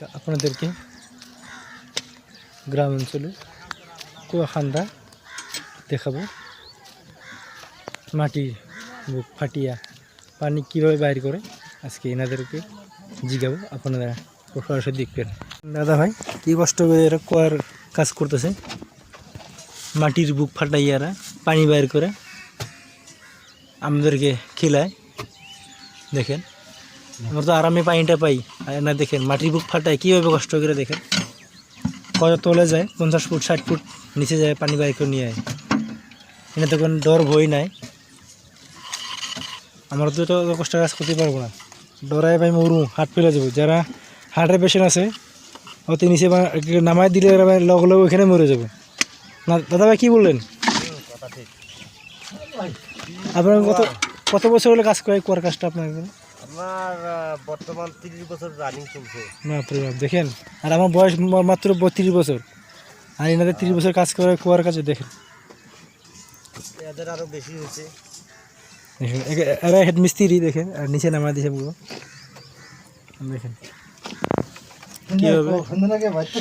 তা আপনাদেরকে গ্রাম অঞ্চলে কুয়াখান্দা দেখাবো। মাটির বুক ফাটিয়া পানি কীভাবে বাইর করে আজকে এনাদেরকে জিগাবো, আপনারা সরাসরি দেখবেন। দাদা ভাই কী কষ্ট করে এরা কুয়ার কাজ করতেছে, মাটির বুক ফাটাইয়া এরা পানি বাইর করে আমাদেরকে খিলায়। দেখেন আমরা তো আরামে পানিটা পাই, আর না দেখেন মাটির বুক ফাটায় কীভাবে কষ্ট করে। দেখেন কত তলে যায়, 50 ফুট 60 ফুট নিচে যায় পানি বাইর করে নিয়ে আয়। এখানে তো কোনো ডর ভয় নাই, আমরা তো এত কষ্ট কাজ করতে পারবো না। ডরাই ভাই মরু, হাট ফেলে যাবো। যারা হার্টের পেশেন্ট আছে অতি নিচে নামাই দিলে লগ লগ ওইখানে মরে যাবে না। দাদা ভাই কী বললেন? আপনার কত বছর হলে কাজ করে কুয়ার কাজটা আপনার? আমার বর্তমান 30 বছর রানিং চলছে। বাপরে বাপ, দেখেন। আর আমার বয়স মাত্র 32 বছর, আর এনাদের 30 বছর কাজ করে কুয়ার কাজে। দেখেন এদের আরো বেশি হয়েছে। দেখেন এরা হেড মিস্ত্রি, দেখেন আর নিচে নামা দিয়েছে পুরো। দেখেন কীভাবে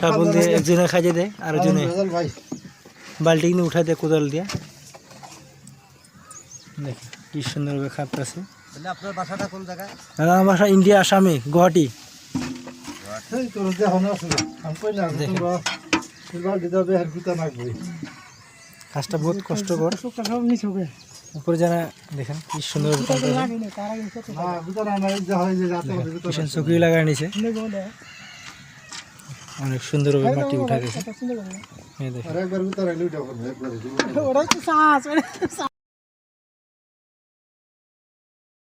সাবল দিয়ে একজনে খাইয়ে দেয়, আর একজনে বালতি কিনে উঠাই দেয় কোদাল দিয়ে। দেখেন কি সুন্দরভাবে খাপটাছে। আপনার বাসাটা কোন জায়গায়? আমার বাসা ইন্ডিয়া, আসামে, গুয়াহাটি। কাজটা বহুত কষ্টকর। উপরে জানা দেখেন কি সুন্দর চকি লাগাই নিছে, অনেক সুন্দরভাবে মাটি উঠা গেছে।